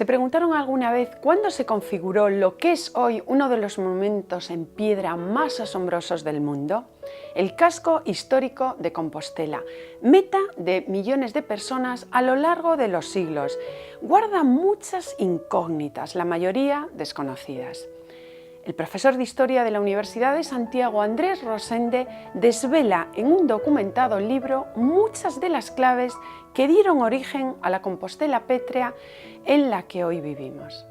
¿Se preguntaron alguna vez cuándo se configuró lo que es hoy uno de los monumentos en piedra más asombrosos del mundo? El casco histórico de Compostela, meta de millones de personas a lo largo de los siglos, guarda muchas incógnitas, la mayoría desconocidas. El profesor de Historia de la Universidad de Santiago, Andrés Rosende, desvela en un documentado libro muchas de las claves que dieron origen a la Compostela pétrea en la que hoy vivimos.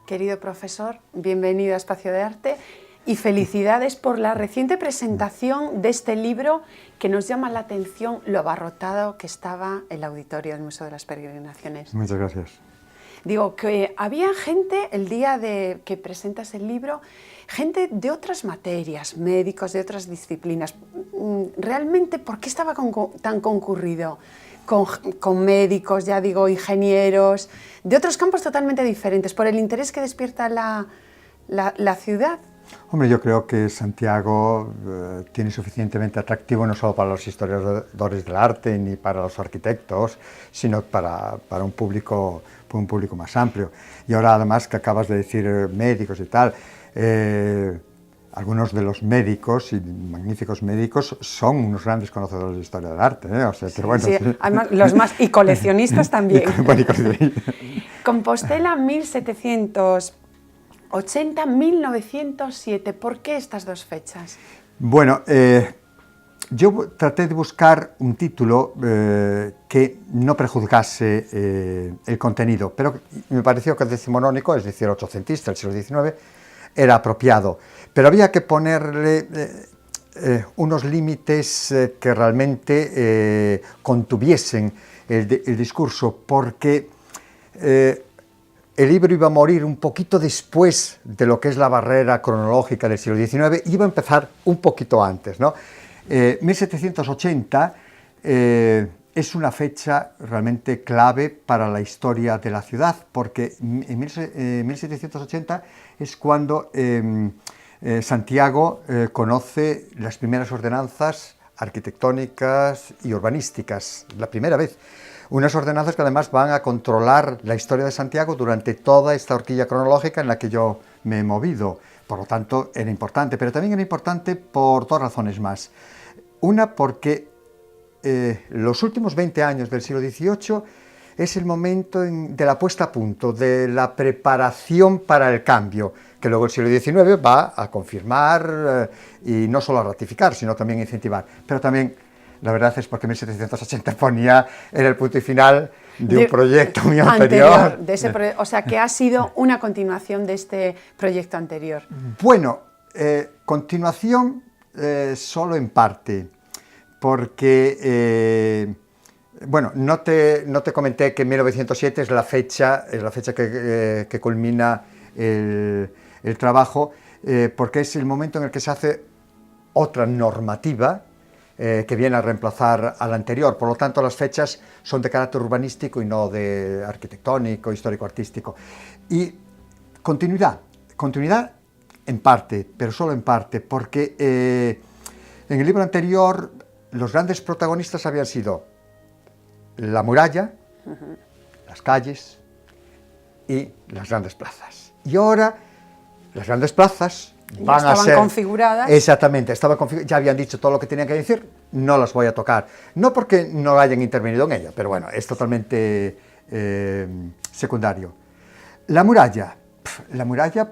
Querido profesor, bienvenido a Espacio de Arte y felicidades por la reciente presentación de este libro que nos llama la atención lo abarrotado que estaba el auditorio del Museo de las Peregrinaciones. Muchas gracias. Digo, que había gente, el día de que presentas el libro, gente de otras materias, médicos de otras disciplinas. Realmente, ¿por qué estaba tan concurrido? Con médicos, ya digo, ingenieros, de otros campos totalmente diferentes, por el interés que despierta la ciudad. Hombre, yo creo que Santiago tiene suficientemente atractivo no solo para los historiadores del arte ni para los arquitectos, sino para un público más amplio. Y ahora, además, que acabas de decir médicos y tal, algunos de los médicos, y magníficos médicos, son unos grandes conocedores de historia del arte, ¿eh? O sea, que, bueno, sí. Además, los más, y coleccionistas también. Compostela 1780-1907, ¿por qué estas dos fechas? Bueno, yo traté de buscar un título que no prejuzgase el contenido, pero me pareció que el decimonónico, es decir, ochocentista, el siglo XIX, era apropiado, pero había que ponerle unos límites que realmente contuviesen el discurso, porque el libro iba a morir un poquito después de lo que es la barrera cronológica del siglo XIX, iba a empezar un poquito antes, ¿no? 1780 es una fecha realmente clave para la historia de la ciudad, porque en 1780 es cuando Santiago conoce las primeras ordenanzas arquitectónicas y urbanísticas, la primera vez. Unas ordenanzas que además van a controlar la historia de Santiago durante toda esta horquilla cronológica en la que yo me he movido. Por lo tanto, era importante, pero también era importante por dos razones más. Una, porque los últimos 20 años del siglo XVIII es el momento de la puesta a punto, de la preparación para el cambio, que luego el siglo XIX va a confirmar y no solo a ratificar, sino también a incentivar. Pero también, la verdad es porque 1780 era el punto y final de un proyecto muy anterior. O sea, que ha sido una continuación de este proyecto anterior. Bueno, continuación solo en parte, porque, bueno, no te comenté que 1907 es la fecha que culmina el trabajo, porque es el momento en el que se hace otra normativa que viene a reemplazar a la anterior. Por lo tanto, las fechas son de carácter urbanístico y no de arquitectónico, histórico-artístico. Y continuidad en parte, pero solo en parte, porque en el libro anterior los grandes protagonistas habían sido la muralla, las calles y las grandes plazas. Y ahora las grandes plazas van a ser configuradas. Exactamente, ya habían dicho todo lo que tenían que decir, no las voy a tocar. No porque no hayan intervenido en ella, pero bueno, es totalmente secundario. La muralla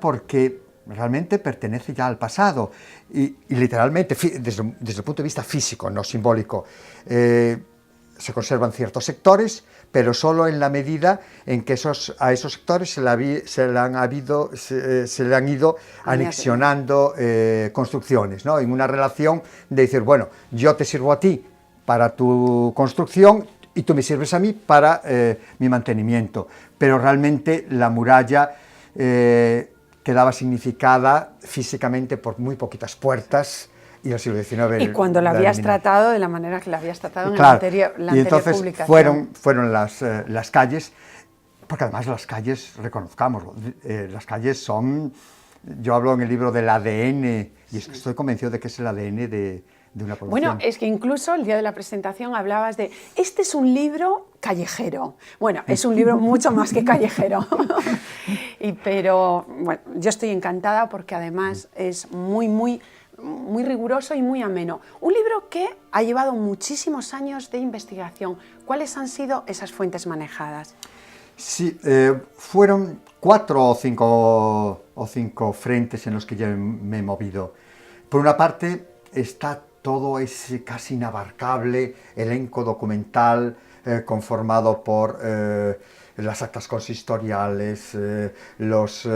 porque realmente pertenece ya al pasado y literalmente, desde el punto de vista físico, no simbólico, se conservan ciertos sectores, pero solo en la medida en que a esos sectores se le han ido anexionando construcciones, ¿no? En una relación de decir, bueno, yo te sirvo a ti para tu construcción y tú me sirves a mí para mi mantenimiento. Pero realmente la muralla quedaba significada físicamente por muy poquitas puertas, y el siglo XIX... Y cuando la habías tratado de la manera que la habías tratado en claro, la anterior entonces publicación. fueron las calles, porque además las calles, reconozcámoslo, las calles son... Yo hablo en el libro del ADN, y es que estoy convencido de que es el ADN de una población. Bueno, es que incluso el día de la presentación hablabas de, este es un libro callejero. Bueno, es un libro mucho más que callejero. Pero bueno, yo estoy encantada porque además es muy riguroso y muy ameno. Un libro que ha llevado muchísimos años de investigación. ¿Cuáles han sido esas fuentes manejadas? Sí, fueron 4 o 5 frentes en los que yo me he movido. Por una parte está todo ese casi inabarcable elenco documental conformado por las actas consistoriales, los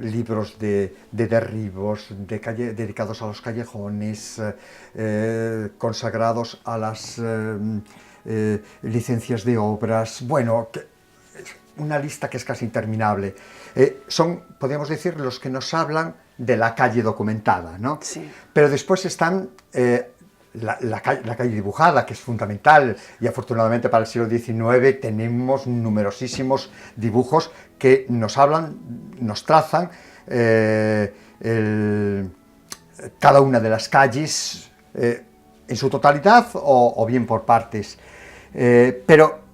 libros de derribos dedicados a los callejones, consagrados a las licencias de obras, bueno, una lista que es casi interminable. Son, podríamos decir, los que nos hablan de la calle documentada, ¿no? Sí. Pero después están la calle dibujada, que es fundamental, y afortunadamente para el siglo XIX tenemos numerosísimos dibujos que nos hablan, nos trazan cada una de las calles en su totalidad o bien por partes. Pero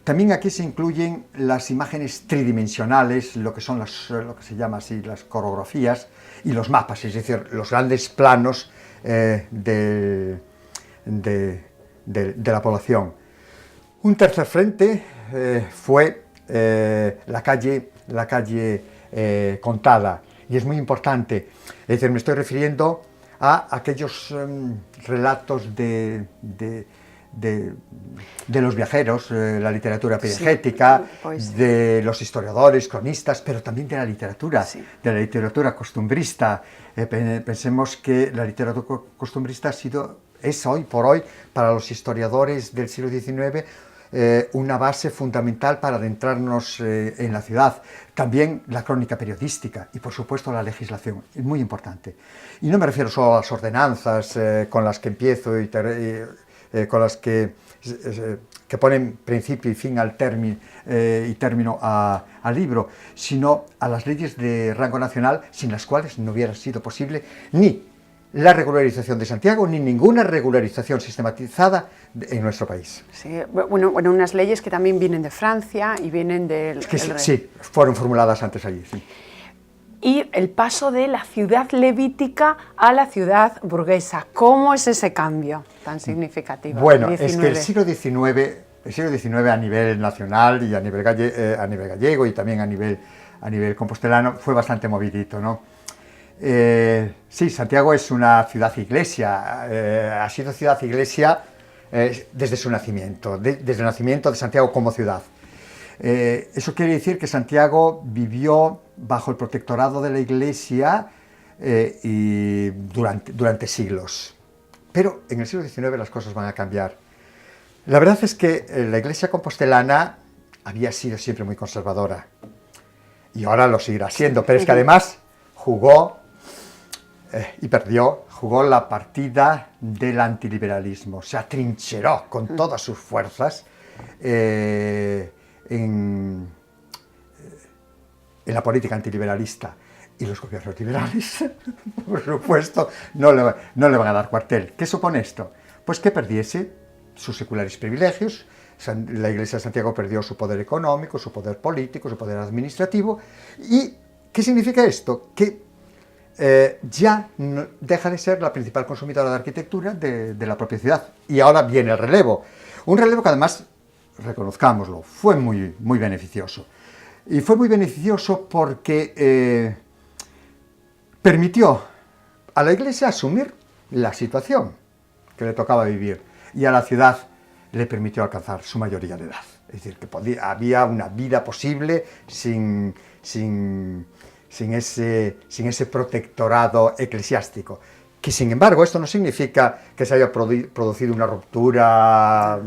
también aquí se incluyen las imágenes tridimensionales, lo que son lo que se llama así las coreografías, y los mapas, es decir, los grandes planos de la población. Un tercer frente fue la calle contada, y es muy importante. Es decir, me estoy refiriendo a aquellos relatos de los viajeros, la literatura perigética, sí, de los historiadores, cronistas, pero también de la literatura, sí, de la literatura costumbrista. Pensemos que la literatura costumbrista es hoy por hoy, para los historiadores del siglo XIX, una base fundamental para adentrarnos en la ciudad. También la crónica periodística y, por supuesto, la legislación, es muy importante. Y no me refiero solo a las ordenanzas con las que empiezo y con las que ponen principio y fin al término al libro, sino a las leyes de rango nacional, sin las cuales no hubiera sido posible ni la regularización de Santiago, ni ninguna regularización sistematizada en nuestro país. Sí, bueno, unas leyes que también vienen de Francia y vienen del... Sí, fueron formuladas antes allí, sí. Y el paso de la ciudad levítica a la ciudad burguesa. ¿Cómo es ese cambio tan significativo? Bueno, es que el siglo XIX a nivel nacional y a nivel gallego y también a nivel compostelano fue bastante movidito, ¿no? Sí, Santiago es una ciudad-iglesia, ha sido ciudad-iglesia desde su nacimiento, desde el nacimiento de Santiago como ciudad. Eso quiere decir que Santiago vivió bajo el protectorado de la Iglesia y durante siglos. Pero en el siglo XIX las cosas van a cambiar. La verdad es que la Iglesia compostelana había sido siempre muy conservadora y ahora lo seguirá siendo, pero es que además jugó y perdió, jugó la partida del antiliberalismo, se atrincheró con todas sus fuerzas en la política antiliberalista, y los gobiernos liberales, por supuesto, no le van a dar cuartel. ¿Qué supone esto? Pues que perdiese sus seculares privilegios. La Iglesia de Santiago perdió su poder económico, su poder político, su poder administrativo. ¿Y qué significa esto? Que ya no deja de ser la principal consumidora de arquitectura de la propia ciudad. Y ahora viene el relevo. Un relevo que además, reconozcámoslo, fue muy beneficioso. Y fue muy beneficioso porque permitió a la Iglesia asumir la situación que le tocaba vivir y a la ciudad le permitió alcanzar su mayoría de edad. Es decir, que había una vida posible sin ese protectorado eclesiástico. Que sin embargo esto no significa que se haya producido una ruptura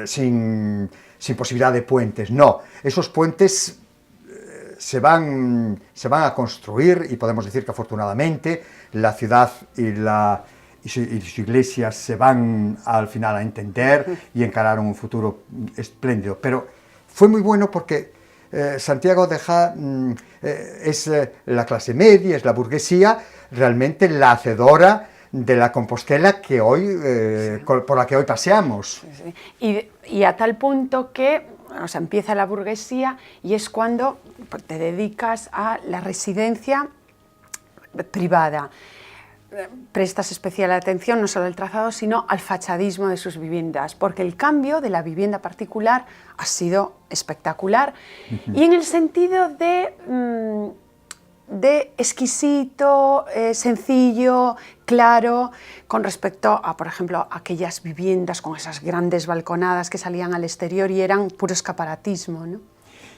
sin posibilidad de puentes. No, esos puentes se van a construir y podemos decir que afortunadamente la ciudad y su iglesia se van al final a entender y encarar un futuro espléndido. Pero fue muy bueno porque Santiago es la clase media, es la burguesía, realmente la hacedora de la Compostela que hoy, por la que hoy paseamos. Sí, sí. Y a tal punto que, o sea, empieza la burguesía y es cuando te dedicas a la residencia privada. Prestas especial atención no solo al trazado, sino al fachadismo de sus viviendas, porque el cambio de la vivienda particular ha sido espectacular. Y en el sentido de exquisito, sencillo, claro, con respecto a, por ejemplo, aquellas viviendas con esas grandes balconadas que salían al exterior y eran puro escaparatismo, ¿no?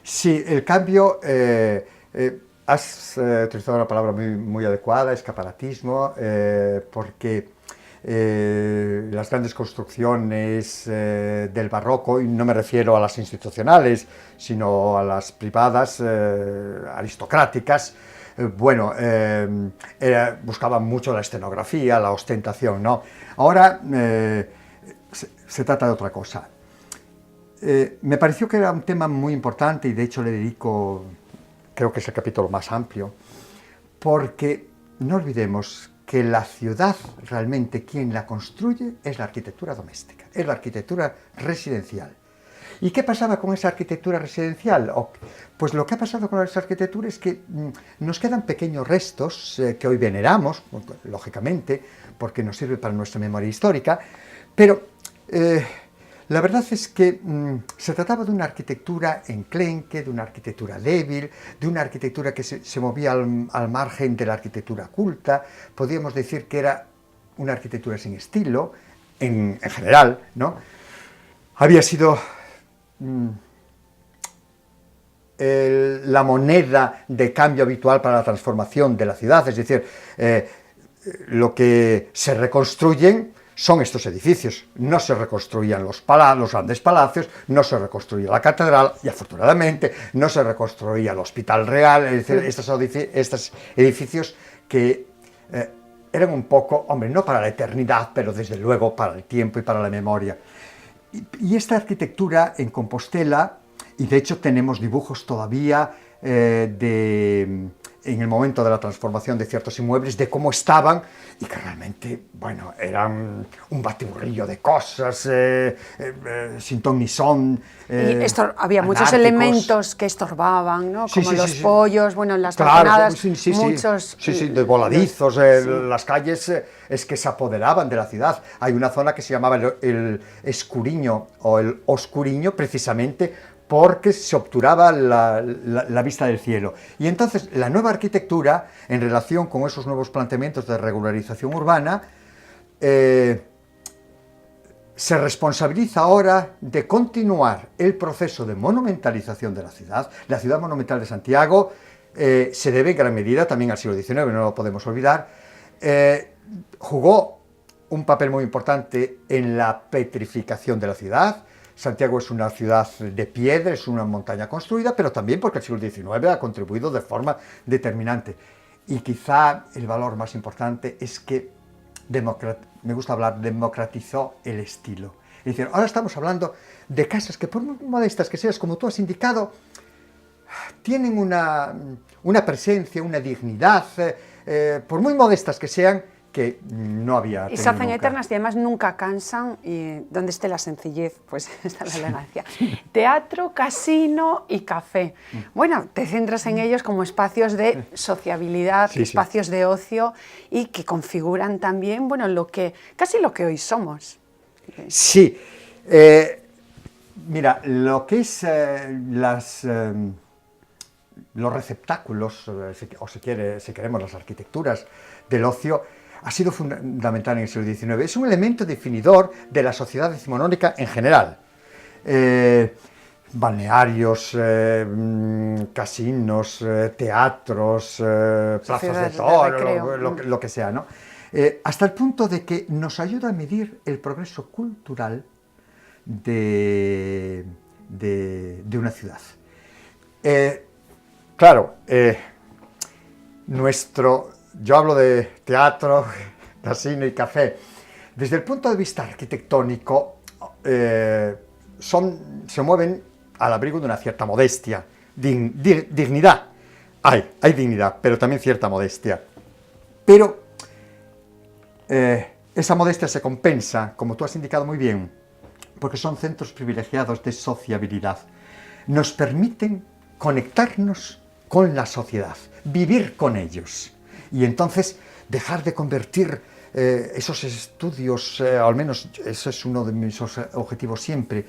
Sí, el cambio... has utilizado una palabra muy adecuada, escaparatismo, porque las grandes construcciones del barroco, y no me refiero a las institucionales, sino a las privadas, aristocráticas, buscaban mucho la escenografía, la ostentación, ¿no? Ahora se trata de otra cosa. Me pareció que era un tema muy importante y de hecho le dedico... Creo que es el capítulo más amplio, porque no olvidemos que la ciudad realmente quien la construye es la arquitectura doméstica, es la arquitectura residencial. ¿Y qué pasaba con esa arquitectura residencial? Pues lo que ha pasado con esa arquitectura es que nos quedan pequeños restos que hoy veneramos, lógicamente, porque nos sirve para nuestra memoria histórica, pero... la verdad es que se trataba de una arquitectura enclenque, de una arquitectura débil, de una arquitectura que se movía al margen de la arquitectura culta. Podríamos decir que era una arquitectura sin estilo, en general, ¿no? Había sido la moneda de cambio habitual para la transformación de la ciudad, es decir, lo que se reconstruyen son estos edificios. No se reconstruían los grandes palacios, no se reconstruía la catedral y afortunadamente no se reconstruía el Hospital Real, es decir, estos edificios que eran un poco, hombre, no para la eternidad, pero desde luego para el tiempo y para la memoria. Y esta arquitectura en Compostela, y de hecho tenemos dibujos todavía en el momento de la transformación de ciertos inmuebles, de cómo estaban, y que realmente, bueno, eran un batiburrillo de cosas, sin ton ni son. Y había muchos elementos que estorbaban, ¿no? Sí, como sí, los sí, pollos, bueno, en las claro, balconadas, sí, muchos... Sí, de voladizos, las calles es que se apoderaban de la ciudad. Hay una zona que se llamaba el Escuriño o el Oscuriño, precisamente porque se obturaba la vista del cielo. Y entonces la nueva arquitectura, en relación con esos nuevos planteamientos de regularización urbana, se responsabiliza ahora de continuar el proceso de monumentalización de la ciudad. La ciudad monumental de Santiago se debe en gran medida también al siglo XIX, no lo podemos olvidar. Jugó un papel muy importante en la petrificación de la ciudad. Santiago es una ciudad de piedra, es una montaña construida, pero también porque el siglo XIX ha contribuido de forma determinante. Y quizá el valor más importante es que me gusta hablar, democratizó el estilo. Es decir, ahora estamos hablando de casas que, por muy modestas que seas, como tú has indicado, tienen una presencia, una dignidad, por muy modestas que sean, que no había y se hacen nunca. Eternas y además nunca cansan, y donde esté la sencillez, pues está la elegancia. Teatro, casino y café. Bueno, te centras en ellos como espacios de sociabilidad, espacios de ocio, y que configuran también, bueno, casi lo que hoy somos. Sí. Mira, lo que es los receptáculos, o si queremos, las arquitecturas del ocio, ha sido fundamental en el siglo XIX. Es un elemento definidor de la sociedad decimonónica en general. Balnearios, casinos, teatros, plazas de toro, lo que sea, ¿no? Hasta el punto de que nos ayuda a medir el progreso cultural de una ciudad. Claro, yo hablo de teatro, casino y café. Desde el punto de vista arquitectónico, se mueven al abrigo de una cierta modestia, dignidad. Hay dignidad, pero también cierta modestia. Pero esa modestia se compensa, como tú has indicado muy bien, porque son centros privilegiados de sociabilidad. Nos permiten conectarnos con la sociedad, vivir con ellos. Y entonces dejar de convertir esos estudios, al menos ese es uno de mis objetivos siempre,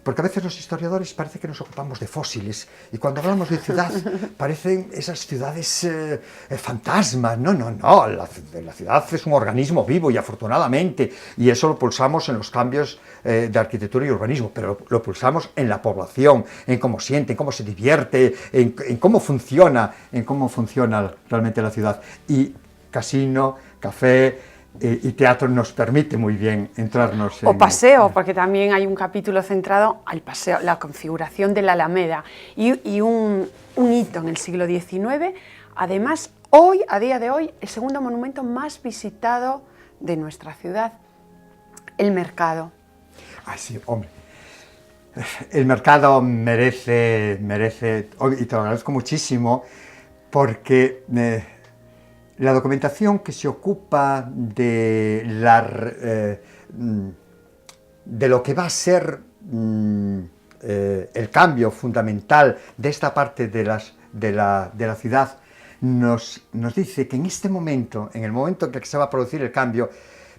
porque a veces los historiadores parece que nos ocupamos de fósiles, y cuando hablamos de ciudad parecen esas ciudades fantasmas. No, la ciudad es un organismo vivo, y afortunadamente, y eso lo pulsamos en los cambios de arquitectura y urbanismo, pero lo pulsamos en la población, en cómo siente, en cómo se divierte, en cómo funciona realmente la ciudad. Y casino, café y teatro nos permite muy bien entrarnos o paseo, porque también hay un capítulo centrado al paseo, la configuración de la Alameda, y un hito en el siglo XIX. Además, hoy, a día de hoy, el segundo monumento más visitado de nuestra ciudad, el mercado. Sí, hombre. El mercado merece, y te lo agradezco muchísimo, porque la documentación que se ocupa de lo que va a ser el cambio fundamental de esta parte de la ciudad, nos dice que en este momento, en el momento en que se va a producir el cambio,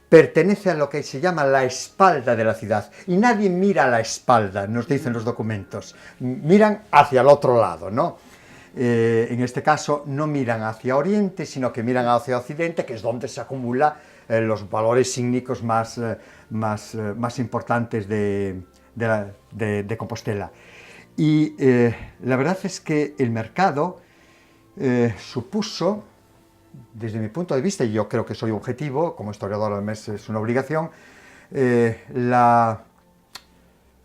pertenece a lo que se llama la espalda de la ciudad. Y nadie mira a la espalda, nos dicen los documentos. Miran hacia el otro lado, ¿no? En este caso no miran hacia oriente, sino que miran hacia occidente, que es donde se acumulan los valores sísmicos más importantes de Compostela. Y la verdad es que el mercado supuso, desde mi punto de vista, y yo creo que soy objetivo, como historiador además es una obligación, la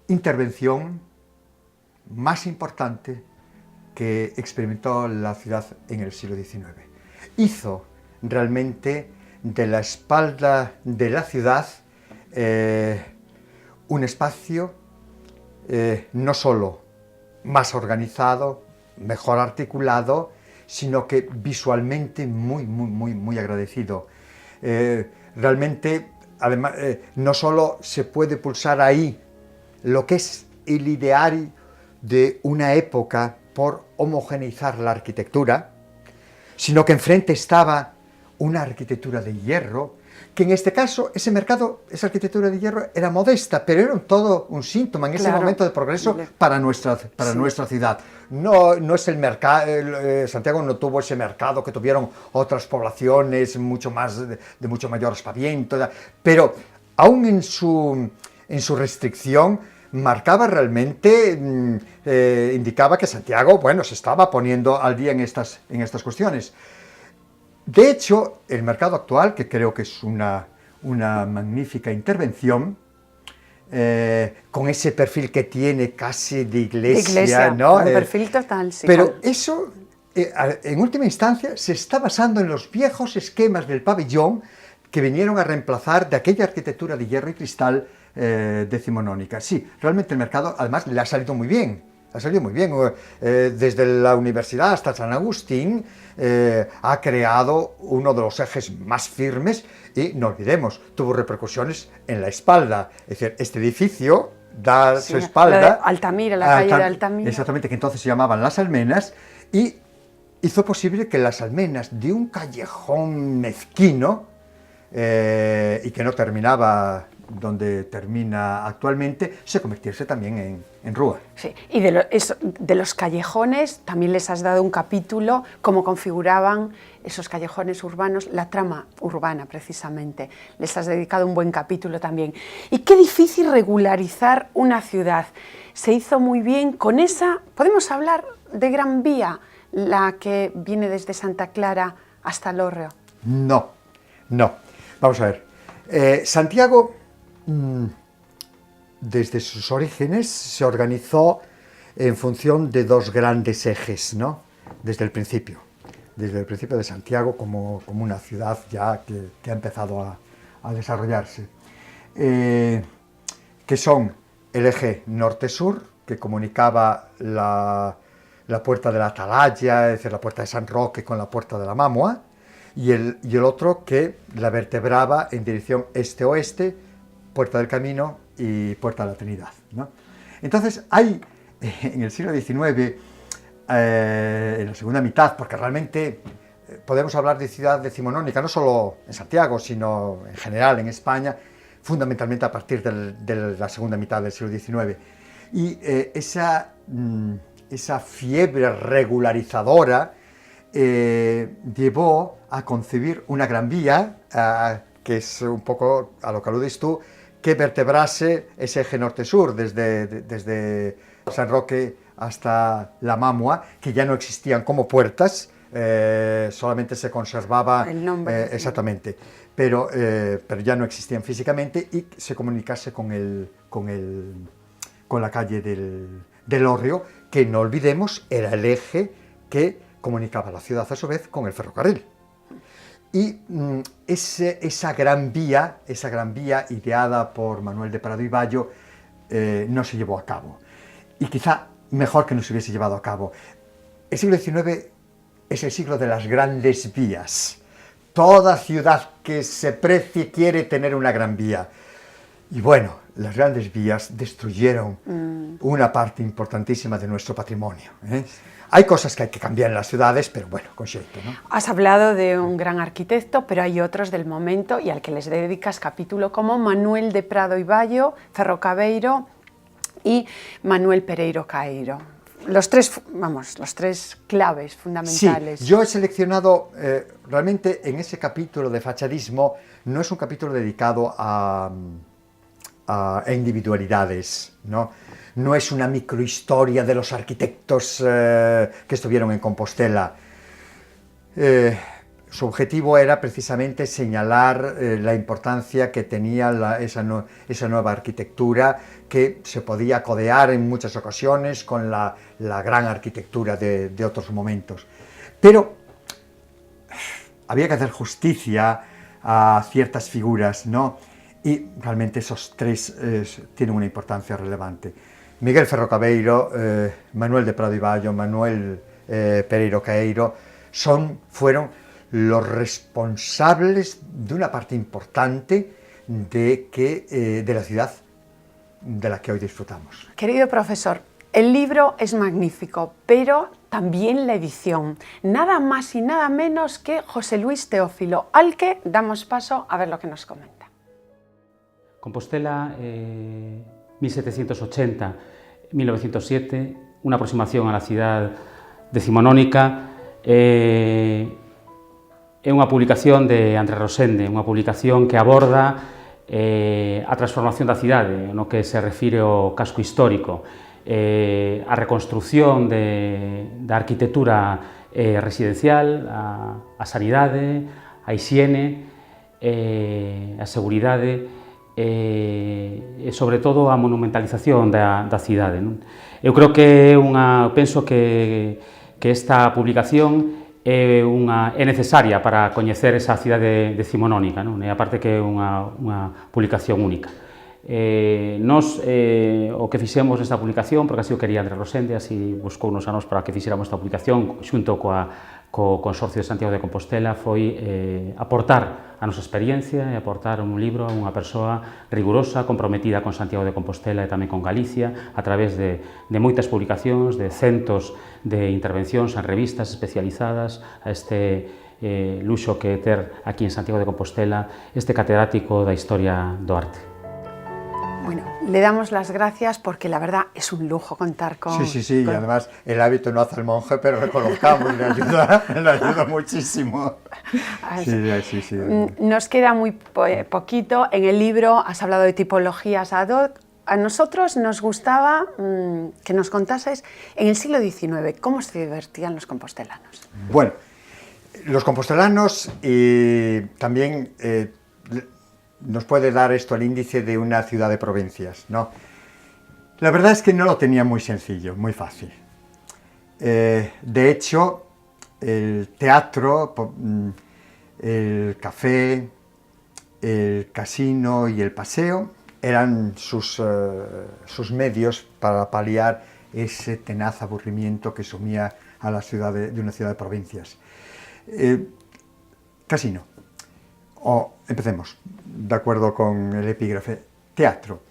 intervención más importante que experimentó la ciudad en el siglo XIX. Hizo realmente de la espalda de la ciudad un espacio no solo más organizado, mejor articulado, sino que visualmente muy agradecido. Realmente, además, no solo se puede pulsar ahí lo que es el ideal de una época por homogeneizar la arquitectura, sino que enfrente estaba una arquitectura de hierro, que en este caso, ese mercado, esa arquitectura de hierro era modesta, pero era todo un síntoma en ese momento de progreso para nuestra ciudad. No es el mercado, Santiago no tuvo ese mercado que tuvieron otras poblaciones de mucho mayor aspaviento, pero aún en su restricción, marcaba realmente, indicaba que Santiago, se estaba poniendo al día en estas cuestiones. De hecho, el mercado actual, que creo que es una magnífica intervención, con ese perfil que tiene casi de iglesia, ¿no? Un perfil total, sí. Pero eso, en última instancia, se está basando en los viejos esquemas del pabellón que vinieron a reemplazar de aquella arquitectura de hierro y cristal decimonónica. Sí, realmente el mercado, además, le ha salido muy bien. Desde la universidad hasta San Agustín ha creado uno de los ejes más firmes y, no olvidemos, tuvo repercusiones en la espalda. Es decir, este edificio da su espalda... Altamira, la calle de Altamira. Exactamente, que entonces se llamaban Las Almenas, y hizo posible que las almenas de un callejón mezquino y que no terminaba donde termina actualmente, se convirtiese también en rúa. Sí, y de los callejones también les has dado un capítulo, cómo configuraban esos callejones urbanos, la trama urbana precisamente. Les has dedicado un buen capítulo también. Y qué difícil regularizar una ciudad. Se hizo muy bien con esa, podemos hablar de Gran Vía, la que viene desde Santa Clara hasta El Hórreo. No. Vamos a ver. Santiago, desde sus orígenes, se organizó en función de dos grandes ejes, ¿no? Desde el principio de Santiago como una ciudad ya que ha empezado a desarrollarse, que son el eje norte-sur, que comunicaba la puerta de la Atalaya, es decir, la puerta de San Roque con la puerta de la Mamua, y el otro que la vertebraba en dirección este-oeste, Puerta del Camino y Puerta de la Trinidad, ¿no? Entonces hay en el siglo XIX, en la segunda mitad, porque realmente podemos hablar de ciudad decimonónica, no solo en Santiago, sino en general en España, fundamentalmente a partir de la segunda mitad del siglo XIX. Y esa fiebre regularizadora llevó a concebir una gran vía, que es un poco a lo que aludes tú, que vertebrase ese eje norte-sur, desde San Roque hasta la Mamua, que ya no existían como puertas, solamente se conservaba el nombre, exactamente, pero ya no existían físicamente, y se comunicase con la calle del Hórreo, que no olvidemos era el eje que comunicaba la ciudad a su vez con el ferrocarril. Y esa gran vía ideada por Manuel de Prado y Bayo no se llevó a cabo. Y quizá mejor que no se hubiese llevado a cabo. El siglo XIX es el siglo de las grandes vías. Toda ciudad que se precie quiere tener una gran vía. Y bueno, las grandes vías destruyeron una parte importantísima de nuestro patrimonio, ¿eh? Hay cosas que hay que cambiar en las ciudades, pero bueno, con xeito, ¿no? Has hablado de un gran arquitecto, pero hay otros del momento y al que les dedicas capítulo, como Manuel de Prado y Bayo, Ferrocabeiro y Manuel Pereiro Caeiro. Los tres claves fundamentales. Sí, yo he seleccionado, realmente en ese capítulo de fachadismo, no es un capítulo dedicado a individualidades, ¿no? No es una microhistoria de los arquitectos que estuvieron en Compostela. Su objetivo era precisamente señalar la importancia que tenía esa nueva arquitectura, que se podía codear en muchas ocasiones con la gran arquitectura de otros momentos. Pero había que hacer justicia a ciertas figuras, ¿no? Y realmente esos tres tienen una importancia relevante. Miguel Ferrocabeiro, Manuel de Prado y Bayo, Manuel Pereiro Caeiro fueron los responsables de una parte importante de la ciudad de la que hoy disfrutamos. Querido profesor, el libro es magnífico, pero también la edición. Nada más y nada menos que José Luis Teófilo, al que damos paso a ver lo que nos comenta. Compostela, 1780-1907, una aproximación a la ciudad decimonónica. É unha publicación de Andrés Rosende, unha publicación que aborda a transformación da cidade, no que se refire ao casco histórico, a reconstrucción da arquitectura residencial, a sanidade, a hixiene, a seguridade, e sobre todo a monumentalización da cidade, non? Eu creo que penso que esta publicación é necesaria para coñecer esa cidade decimonónica, non? E aparte que é unha publicación única. Nos, o que fixemos nesta publicación, porque así o quería Andrés Rosende, así buscounos a nos para que fixéramos esta publicación xunto co Consorcio de Santiago de Compostela, foi aportar a nosa experiencia e aportar un libro a unha persoa rigurosa, comprometida con Santiago de Compostela e tamén con Galicia, a través de moitas publicacións, de centos de intervencións en revistas especializadas, a este luxo que ter aquí en Santiago de Compostela este catedrático da historia do arte. Bueno, le damos las gracias porque la verdad es un lujo contar con... Sí, y además el hábito no hace el monje, pero reconozcamos, le ayuda muchísimo. Sí. Nos queda muy poquito. En el libro has hablado de tipologías ad hoc. A nosotros nos gustaba que nos contases en el siglo XIX cómo se divertían los compostelanos. Bueno, los compostelanos también... nos puede dar esto el índice de una ciudad de provincias, ¿no? La verdad es que no lo tenía muy sencillo, muy fácil. De hecho, el teatro, el café, el casino y el paseo eran sus medios para paliar ese tenaz aburrimiento que sumía a la ciudad de una ciudad de provincias. Casino. Empecemos, de acuerdo con el epígrafe. Teatro.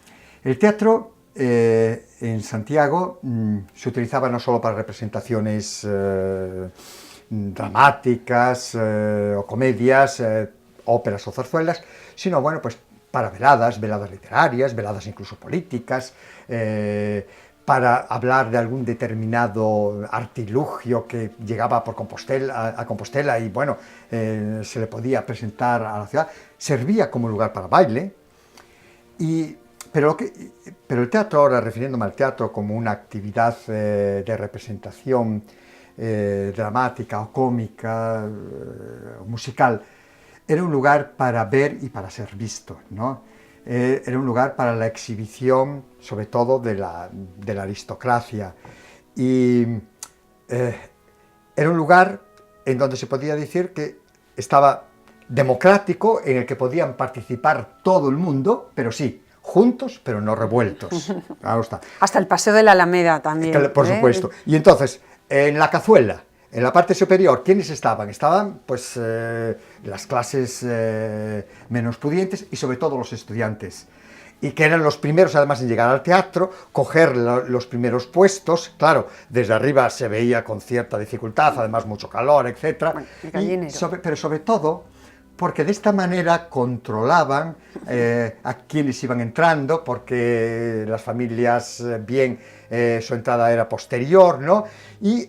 El teatro en Santiago se utilizaba no solo para representaciones dramáticas o comedias, óperas o zarzuelas, sino bueno, pues para veladas literarias, veladas incluso políticas, para hablar de algún determinado artilugio que llegaba a Compostela y bueno, se le podía presentar a la ciudad. Servía como lugar para baile, pero el teatro, ahora refiriéndome al teatro como una actividad de representación dramática o cómica, o musical, era un lugar para ver y para ser visto, ¿no? Era un lugar para la exhibición, sobre todo de la aristocracia, y era un lugar en donde se podía decir que estaba democrático, en el que podían participar todo el mundo, pero sí, juntos, pero no revueltos. Claro está. Hasta el Paseo de la Alameda también. Por supuesto. Y entonces, en la cazuela, en la parte superior, ¿quiénes estaban? Estaban, pues, las clases menos pudientes y sobre todo los estudiantes. Y que eran los primeros, además, en llegar al teatro, coger los primeros puestos. Claro, desde arriba se veía con cierta dificultad, además mucho calor, etc. Bueno, pero sobre todo, porque de esta manera controlaban a quienes iban entrando, porque las familias, su entrada era posterior, ¿no? Y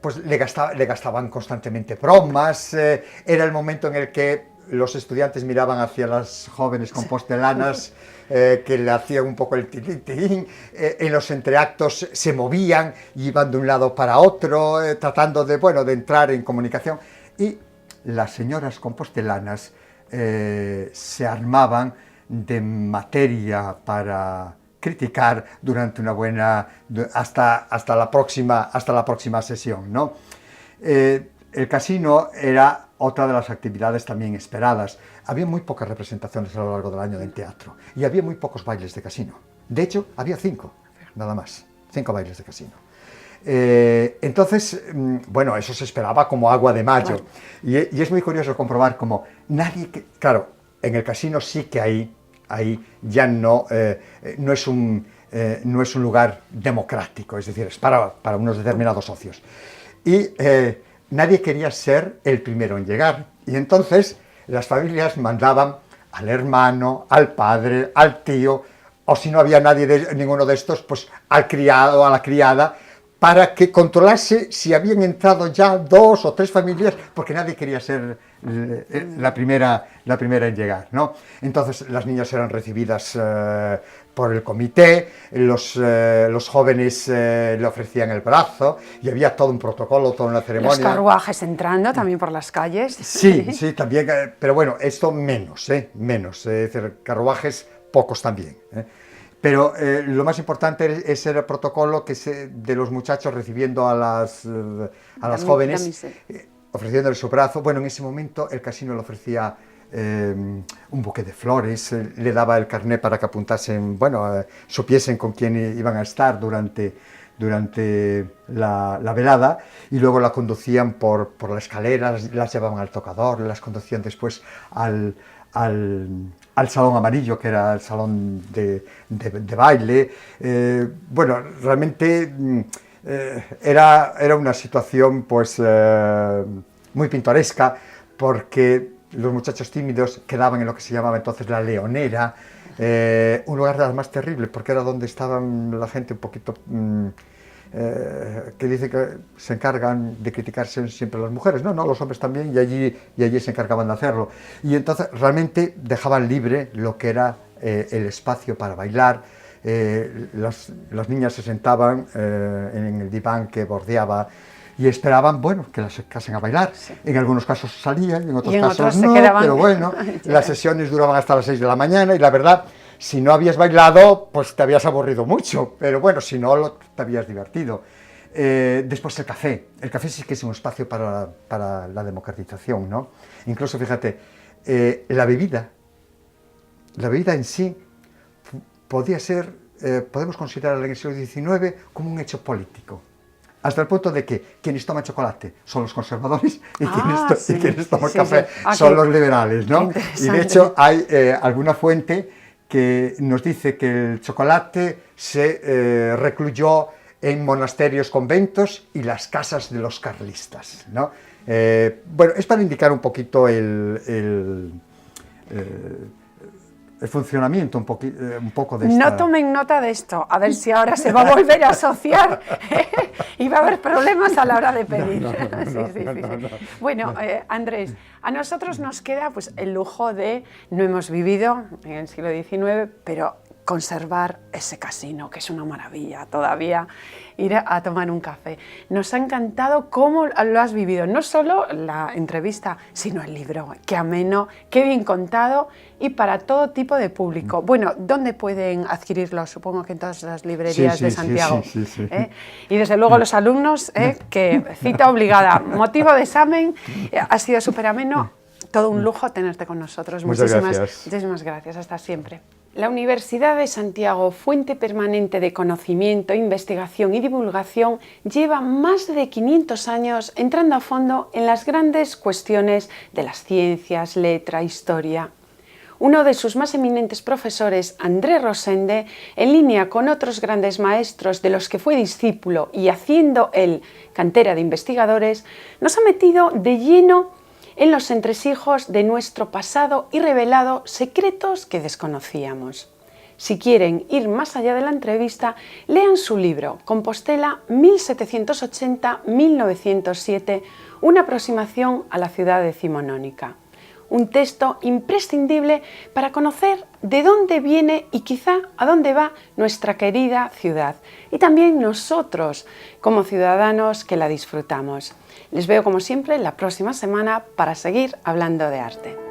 pues le gastaban constantemente bromas, era el momento en el que los estudiantes miraban hacia las jóvenes compostelanas, que le hacían un poco el tirín, en los entreactos se movían, iban de un lado para otro, tratando de entrar en comunicación, y las señoras compostelanas se armaban de materia para criticar durante una buena, hasta la próxima sesión, ¿no? El casino era otra de las actividades también esperadas. Había muy pocas representaciones a lo largo del año en teatro y había muy pocos bailes de casino. De hecho, había 5, nada más, 5 bailes de casino. Entonces, bueno, eso se esperaba como agua de mayo. Y es muy curioso comprobar como claro, en el casino sí que ahí ya no es un lugar democrático, es decir, es para unos determinados socios. Y nadie quería ser el primero en llegar. Y entonces las familias mandaban al hermano, al padre, al tío, o si no había ninguno de estos, pues al criado, a la criada, para que controlase si habían entrado ya 2 o 3 familias, porque nadie quería ser la primera en llegar, ¿no? Entonces las niñas eran recibidas por el comité, los jóvenes le ofrecían el brazo, y había todo un protocolo, toda una ceremonia. Los carruajes entrando también por las calles. Sí, también, pero bueno, esto menos, es decir, carruajes pocos también, Pero lo más importante es el protocolo de los muchachos recibiendo a las jóvenes, ofreciéndoles su brazo. Bueno, en ese momento el casino le ofrecía un buque de flores, le daba el carnet para que apuntasen, supiesen con quién iban a estar durante la velada, y luego la conducían por la escalera, las llevaban al tocador, las conducían después al salón amarillo, que era el salón de baile. Realmente era una situación pues muy pintoresca, porque los muchachos tímidos quedaban en lo que se llamaba entonces la Leonera, un lugar de las más terribles, porque era donde estaban la gente un poquito que dice que se encargan de criticarse siempre las mujeres, no, los hombres también, y allí se encargaban de hacerlo. Y entonces realmente dejaban libre lo que era el espacio para bailar. Las niñas se sentaban en el diván que bordeaba y esperaban, que las sacasen a bailar. Sí. En algunos casos salían, en otros casos no, pero bueno, las sesiones duraban hasta las 6 de la mañana, y la verdad, si no habías bailado, pues te habías aburrido mucho, pero bueno, si no, te habías divertido. Después el café sí que es un espacio para la democratización, ¿no? Incluso, fíjate, la bebida en sí podía ser podemos considerar en el siglo XIX como un hecho político. Hasta el punto de que quienes toman chocolate son los conservadores y quienes toman café son los liberales, ¿no? Y de hecho hay alguna fuente que nos dice que el chocolate se recluyó en monasterios, conventos y las casas de los carlistas, ¿no? Bueno, es para indicar un poquito el funcionamiento un poco de esta... No tomen nota de esto, a ver si ahora se va a volver a asociar y va a haber problemas a la hora de pedir. Bueno, Andrés, a nosotros nos queda pues, el lujo de, no hemos vivido en el siglo XIX, pero conservar ese casino, que es una maravilla todavía, ir a tomar un café. Nos ha encantado cómo lo has vivido, no solo la entrevista, sino el libro. Qué ameno, qué bien contado y para todo tipo de público. Bueno, ¿dónde pueden adquirirlo? Supongo que en todas las librerías de Santiago. Sí. Y desde luego los alumnos, que cita obligada, motivo de examen, ha sido súper ameno. Todo un lujo tenerte con nosotros. Muchísimas gracias. Hasta siempre. La Universidad de Santiago, fuente permanente de conocimiento, investigación y divulgación, lleva más de 500 años entrando a fondo en las grandes cuestiones de las ciencias, letra, historia. Uno de sus más eminentes profesores, Andrés Rosende, en línea con otros grandes maestros de los que fue discípulo y haciendo él cantera de investigadores, nos ha metido de lleno en los entresijos de nuestro pasado y revelado secretos que desconocíamos. Si quieren ir más allá de la entrevista, lean su libro Compostela 1780-1907, una aproximación a la ciudad decimonónica. Un texto imprescindible para conocer de dónde viene y quizá a dónde va nuestra querida ciudad y también nosotros como ciudadanos que la disfrutamos. Les veo como siempre la próxima semana para seguir hablando de arte.